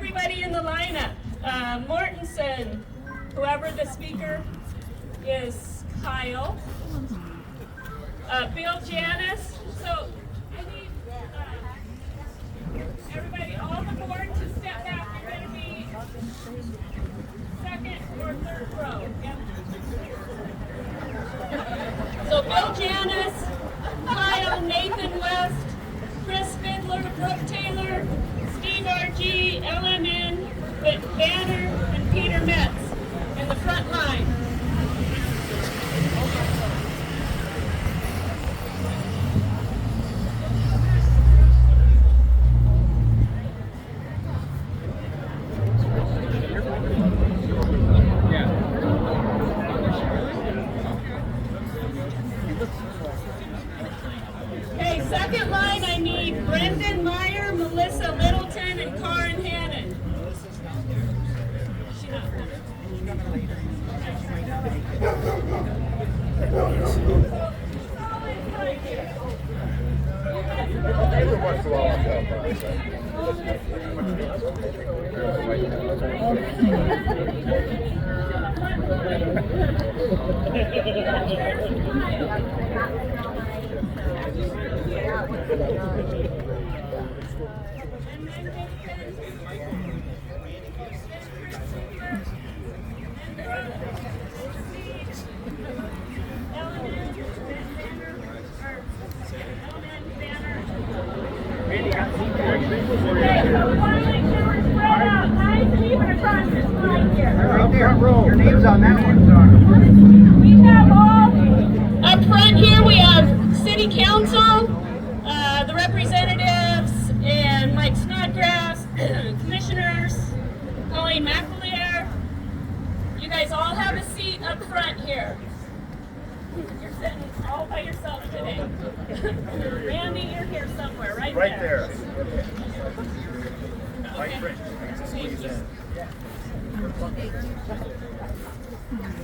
everybody in the lineup. Mortensen, whoever the speaker is, Kyle. Bill Janis. So I need everybody, all the board to step back. You're going to be second or third row. Yep. So Bill Janis, Kyle, Nathan West, Chris Fiddler, Brooke Taylor, Steve R.G., LMN, Banner, and Peter Metz in the front line. Okay, second line, I need Brendan Meyer, Melissa Littleton, and Karen Hannon. She not Your name's on that one. We have all up front here. We have City Council, the representatives, and Mike Snodgrass, commissioners, Colleen McAleer. You guys all have a seat up front here. You're sitting all by yourself today. Randy, you're here somewhere, right there. Okay. Thank you.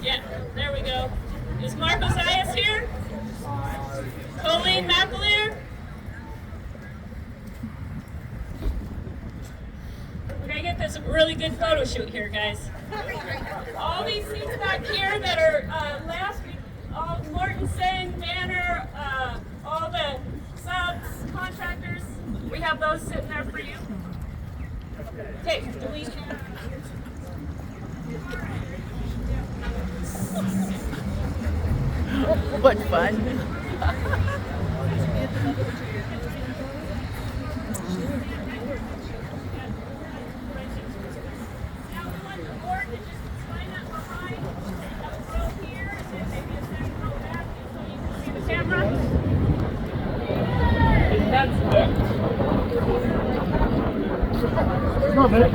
Yeah, there we go. Is Mark Ozias here? Colleen McAleer? We're gonna get this really good photo shoot here, guys. All these seats back here that are last week, all Mortensen, Banner, all the subs, contractors, we have those sitting there for you. Okay, do we have... What fun. No, a minute.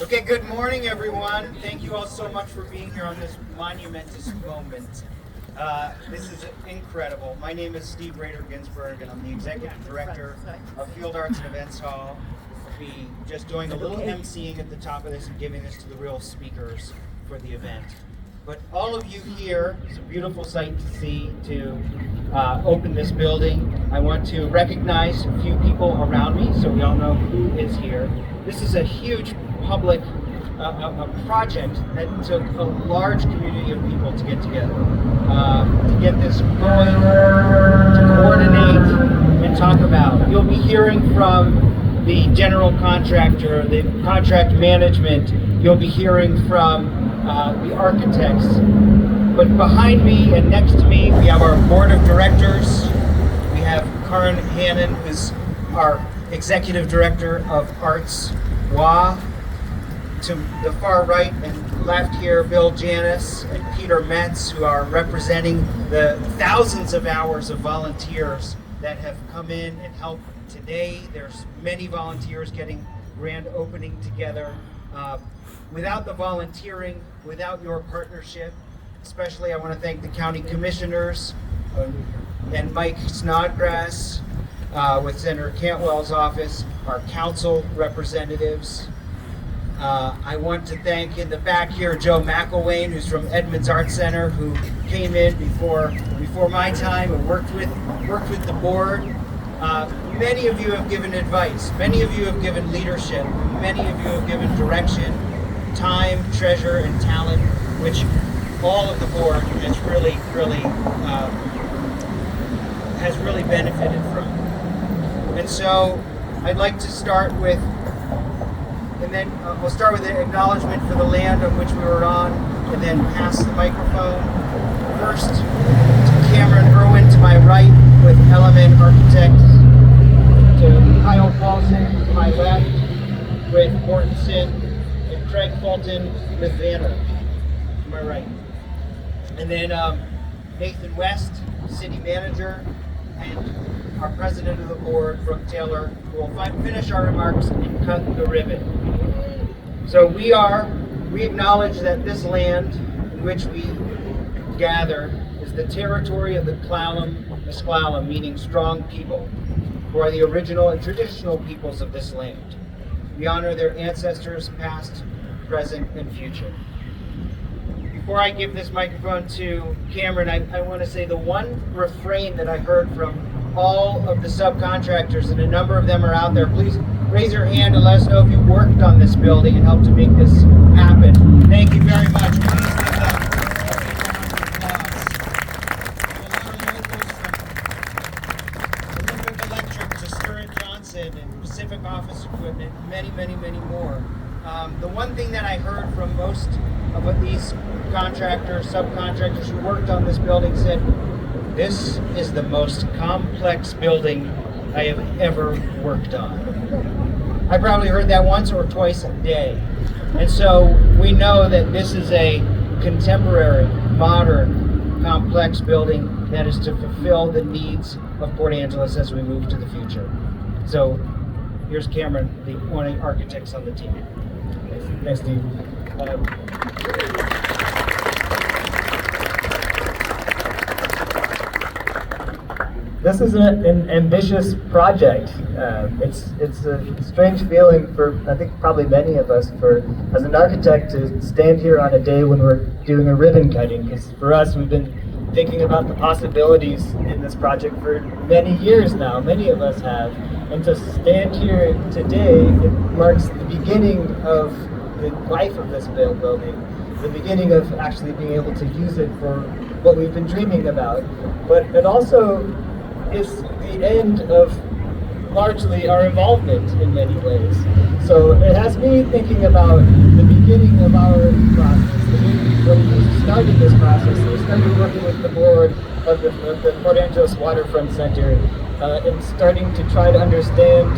Okay, good morning, everyone. Thank you all so much for being here on this monumentous moment. This is incredible. My name is Steve Rader Ginsburg, and I'm the Executive Director of Field Arts and Events Hall. I'll be just doing a little emceeing at the top of this and giving this to the real speakers for the event. But all of you here, it's a beautiful sight to see to open this building. I want to recognize a few people around me so we all know who is here. This is a huge public a project that took a large community of people to get together, to get this going, to coordinate and talk about. You'll be hearing from the general contractor, the contract management. You'll be hearing from the architects. But behind me and next to me, we have our board of directors. We have Karen Hannon, who's our executive director of Arts WA. To the far right and left here, Bill Janis and Peter Metz, who are representing the thousands of hours of volunteers that have come in and helped today. There's many volunteers getting grand opening together. Without the volunteering, without your partnership, especially I want to thank the county commissioners and Mike Snodgrass with Senator Cantwell's office, our council representatives. I want to thank in the back here Joe McElwain, who's from Edmonds Arts Center, who came in before my time and worked with the board. Many of you have given advice. Many of you have given leadership. Many of you have given direction, time, treasure, and talent, which all of the board has really benefited from. And so I'd like to start with, and then we'll start with an acknowledgement for the land on which we were on, and then pass the microphone. First, to Cameron Irwin to my right with Element Architects, to Kyle Paulson to my left with Mortensen, and Craig Fulton with Vanner to my right. And then Nathan West, City Manager, and our President of the Board, Brooke Taylor, who will finish our remarks and cut the ribbon. So we acknowledge that this land in which we gather is the territory of the Klallam Mesclallam, meaning strong people, who are the original and traditional peoples of this land. We honor their ancestors, past, present, and future. Before I give this microphone to Cameron, I want to say the one refrain that I heard from all of the subcontractors, and a number of them are out there. Please raise your hand and let us know if you worked on this building and helped to make this happen. Thank you very much. Please give them a round of applause. Olympic Electric to Stuart Johnson and Pacific Office Equipment, many, many, many more. The one thing that I heard from most of what these contractors, subcontractors who worked on this building said, this is the most complex building I have ever worked on. I probably heard that once or twice a day. And so we know that this is a contemporary, modern, complex building that is to fulfill the needs of Port Angeles as we move to the future. So here's Cameron, one of the architects on the team. Thanks, Steve. This is an ambitious project. It's a strange feeling for, I think, probably many of us, as an architect, to stand here on a day when we're doing a ribbon cutting. Because for us, we've been thinking about the possibilities in this project for many years now. Many of us have. And to stand here today, it marks the beginning of the life of this building, the beginning of actually being able to use it for what we've been dreaming about. But it also is the end of largely our involvement in many ways. So it has me thinking about the beginning of our process. When we started this process, we started working with the board of the Port Angeles Waterfront Center and starting to try to understand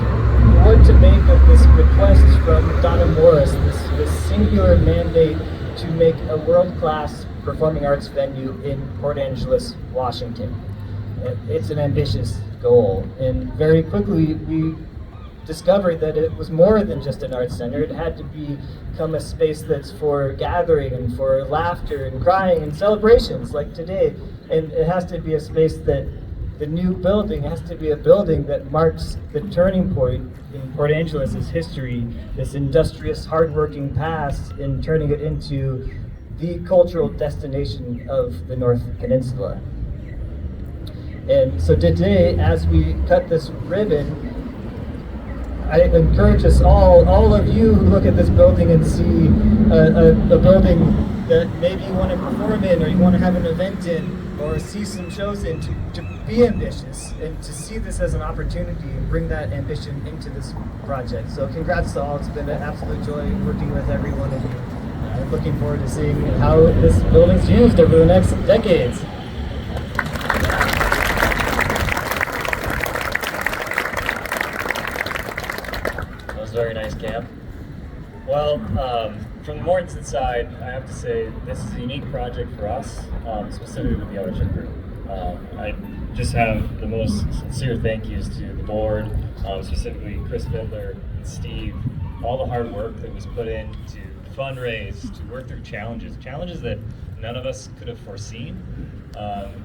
what to make of this request from Donna Morris, this singular mandate to make a world-class performing arts venue in Port Angeles, Washington. It's an ambitious goal, and very quickly we discovered that it was more than just an arts center. It had to become a space that's for gathering and for laughter and crying and celebrations like today. And it has to be a space that the new building has to be a building that marks the turning point in Port Angeles' history, this industrious, hardworking past, in turning it into the cultural destination of the North Peninsula. And so today, as we cut this ribbon, I encourage us all of you who look at this building and see a building that maybe you want to perform in, or you want to have an event in, or see some shows in, to be ambitious and to see this as an opportunity and bring that ambition into this project. So congrats to all. It's been an absolute joy working with every one of you. I'm looking forward to seeing how this building's used over the next decades. Very nice, Cam. Well, from the Mortensen side, I have to say this is a unique project for us, specifically with the ownership group. I just have the most sincere thank yous to the board, specifically Chris Fiddler and Steve, all the hard work that was put in to fundraise, to work through challenges that none of us could have foreseen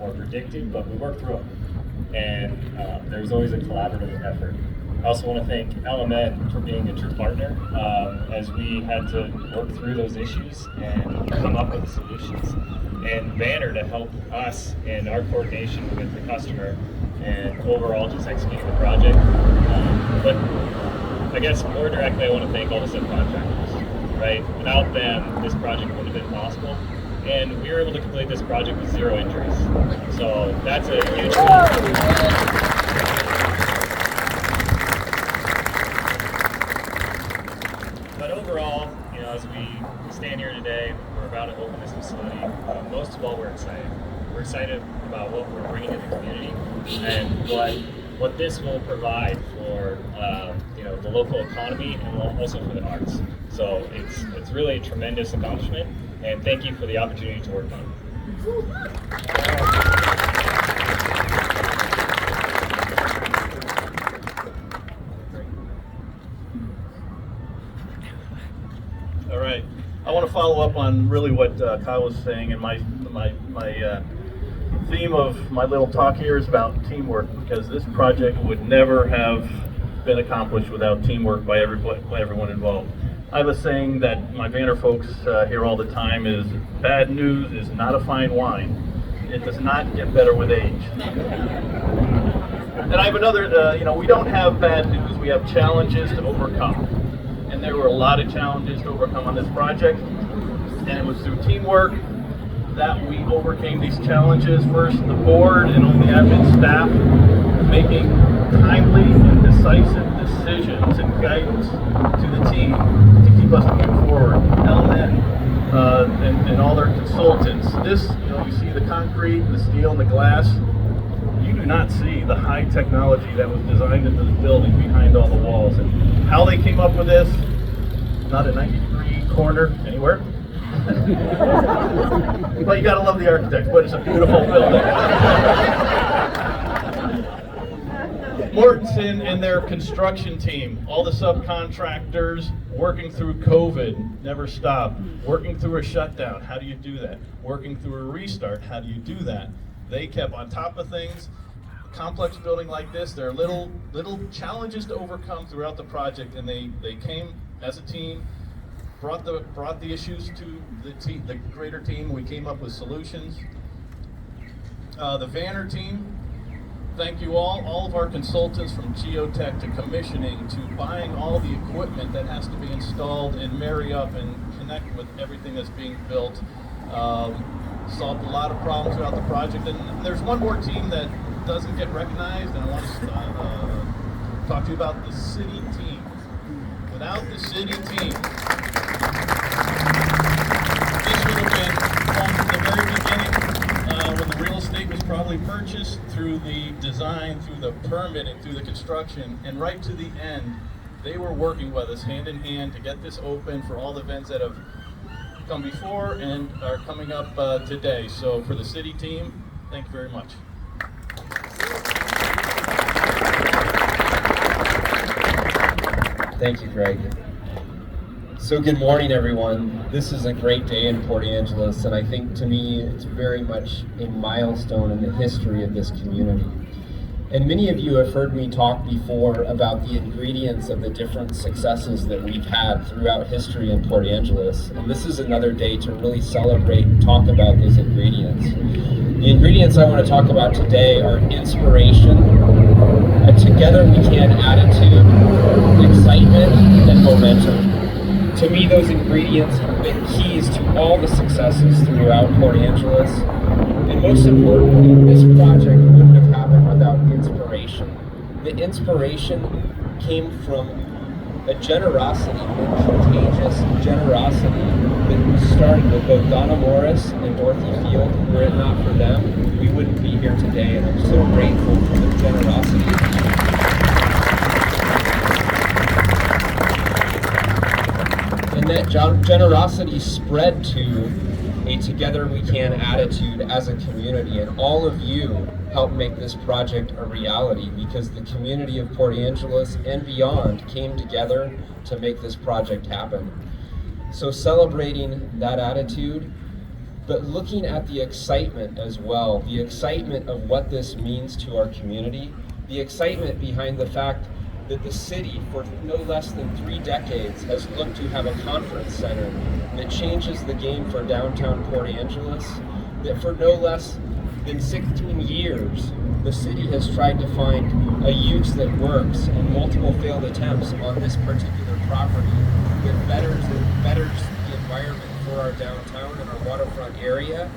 or predicted, but we worked through them. And there was always a collaborative effort. I also want to thank Element for being a true partner as we had to work through those issues and come up with solutions. And Banner to help us in our coordination with the customer and overall just executing the project. But I guess more directly, I want to thank all the subcontractors, right? Without them, this project wouldn't have been possible. And we were able to complete this project with 0 injuries. So that's a huge win. But overall, you know, as we stand here today, we're about to open this facility. Most of all, we're excited. We're excited about what we're bringing to the community and what this will provide for you know, the local economy and also for the arts. So it's really a tremendous accomplishment, and thank you for the opportunity to work on it. All right, I want to follow up on really what Kyle was saying, and my theme of my little talk here is about teamwork, because this project would never have been accomplished without teamwork by everyone involved. I have a saying that my Banner folks hear all the time is, bad news is not a fine wine. It does not get better with age. And I have another, you know, we don't have bad news, we have challenges to overcome. And there were a lot of challenges to overcome on this project, and it was through teamwork that we overcame these challenges. First, the board and all the admin staff making timely and decisive decisions and guidance to the team to keep us moving forward. Element and all their consultants. This, you know, you see the concrete, the steel, and the glass. You do not see the high technology that was designed into the building behind all the walls. And how they came up with this, not a 90-degree corner anywhere. But you gotta love the architect, but it's a beautiful building. Mortenson and their construction team, all the subcontractors working through COVID, never stopped. Working through a shutdown, how do you do that? Working through a restart, how do you do that? They kept on top of things. A complex building like this, there are little challenges to overcome throughout the project, and they came as a team, brought the issues to the greater team. We came up with solutions. The Banner team, thank you all of our consultants from geotech to commissioning to buying all the equipment that has to be installed and marry up and connect with everything that's being built. Solved a lot of problems throughout the project. And there's one more team that doesn't get recognized, and I want to talk to you about the city team. Without the city team, this would have been from the very beginning, when the real estate was probably purchased, through the design, through the permitting, through the construction, and right to the end, they were working with us hand in hand to get this open for all the events that have come before and are coming up today. So for the city team, thank you very much. Thank you, Greg. So good morning, everyone. This is a great day in Port Angeles, and I think to me it's very much a milestone in the history of this community. And many of you have heard me talk before about the ingredients of the different successes that we've had throughout history in Port Angeles. And this is another day to really celebrate and talk about those ingredients. The ingredients I want to talk about today are inspiration, a together we can attitude, excitement, and momentum. To me, those ingredients have been keys to all the successes throughout Port Angeles. And most importantly, this project wouldn't have happened without inspiration. The inspiration came from a generosity, a contagious generosity that started with both Donna Morris and Dorothy Field. Were it not for them, we wouldn't be here today, and I'm so grateful for their generosity. And that generosity spread to a together we can attitude as a community, and all of you helped make this project a reality, because the community of Port Angeles and beyond came together to make this project happen. So celebrating that attitude but looking at the excitement as well, the excitement of what this means to our community, the excitement behind the fact that the city, for no less than 3 decades, has looked to have a conference center that changes the game for downtown Port Angeles, that for no less than 16 years, the city has tried to find a use that works, and multiple failed attempts on this particular property that betters the environment for our downtown and our waterfront area.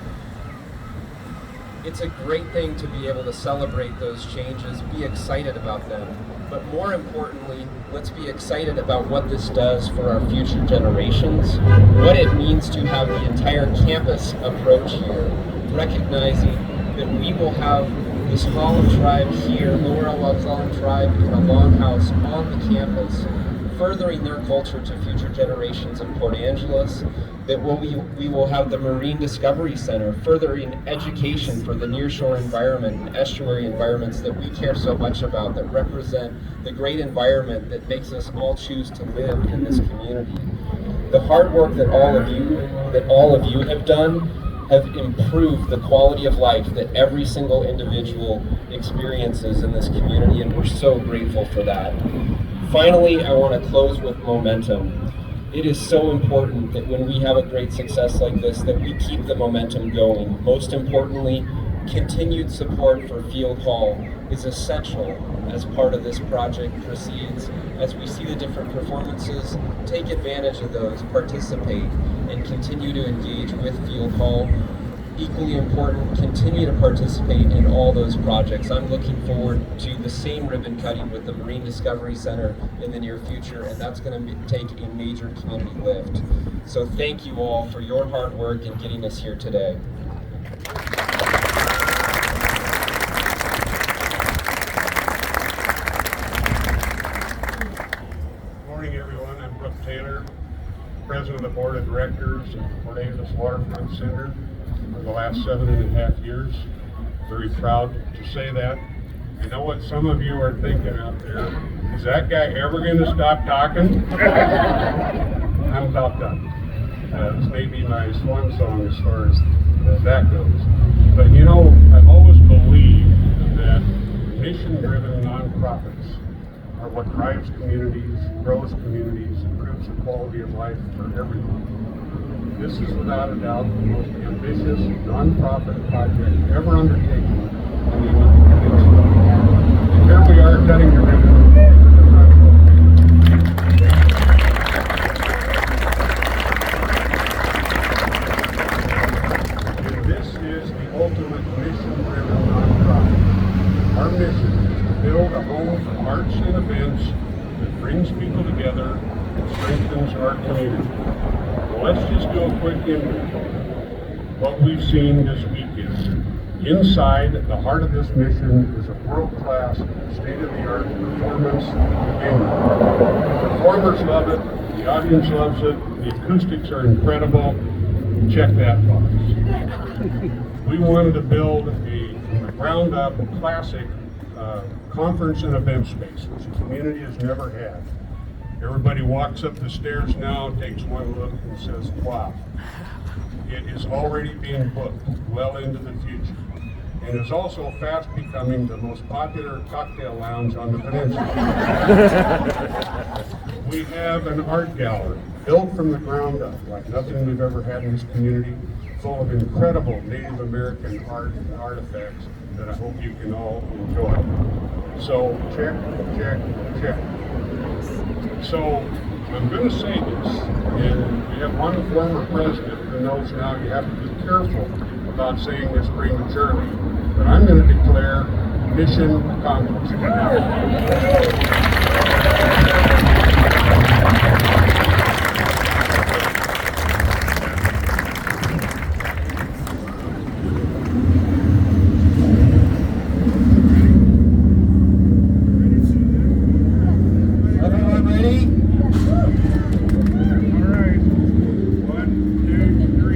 It's a great thing to be able to celebrate those changes, be excited about them, but more importantly, let's be excited about what this does for our future generations, what it means to have the entire campus approach here, recognizing that we will have this Hall of Tribe here, Lower El Tribe in a longhouse on the campus, furthering their culture to future generations of Port Angeles, that we will have the Marine Discovery Center furthering education for the nearshore environment and estuary environments that we care so much about, that represent the great environment that makes us all choose to live in this community. The hard work that all of you have done have improved the quality of life that every single individual experiences in this community, and we're so grateful for that. Finally, I want to close with momentum. It is so important that when we have a great success like this, that we keep the momentum going. Most importantly, continued support for Field Hall is essential as part of this project proceeds. As we see the different performances, take advantage of those, participate, and continue to engage with Field Hall. Equally important, continue to participate in all those projects. I'm looking forward to the same ribbon cutting with the Marine Discovery Center in the near future, and that's going to take a major community lift. So thank you all for your hard work in getting us here today. Good morning, everyone. I'm Brooke Taylor, President of the Board of Directors of the Port Angeles Waterfront Center for the last 7.5 years. Very proud to say that. I know what some of you are thinking out there. Is that guy ever going to stop talking? I'm about done. This may be my swan song as far as that goes. But you know, I've always believed that mission-driven nonprofits are what drives communities, grows communities, improves the quality of life for everyone. This is without a doubt the most ambitious nonprofit project ever undertaken in the United Peninsula. And here we are cutting the ribbon at the front row. And this is the ultimate mission-driven nonprofit. Our mission is to build a home for arts and events that brings people together and strengthens our community. Let's just do a quick inventory. What we've seen this weekend. Inside the heart of this mission is a world-class, state-of-the-art performance venue. The performers love it, the audience loves it, the acoustics are incredible. Check that box. We wanted to build a ground-up classic conference and event space, which the community has never had. Everybody walks up the stairs now, takes one look and says, wow. It is already being booked well into the future. And is also fast becoming the most popular cocktail lounge on the peninsula. We have an art gallery built from the ground up, like nothing we've ever had in this community, full of incredible Native American art and artifacts that I hope you can all enjoy. So check, check, check. So I'm going to say this, and we have one former president who knows now you have to be careful about saying this prematurely, but I'm going to declare mission accomplished. Everyone ready? All right. 1, 2, 3.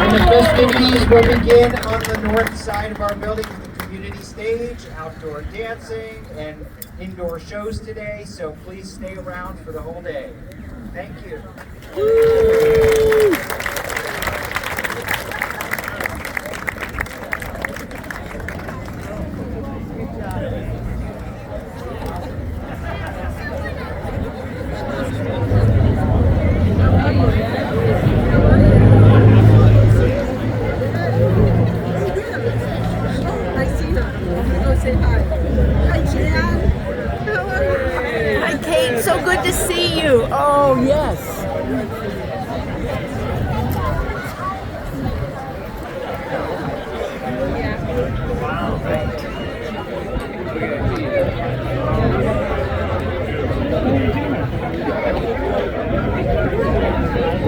And the festivities will begin on the north side of our building with the community stage, outdoor dancing, and indoor shows today. So please stay around for the whole day. Thank you.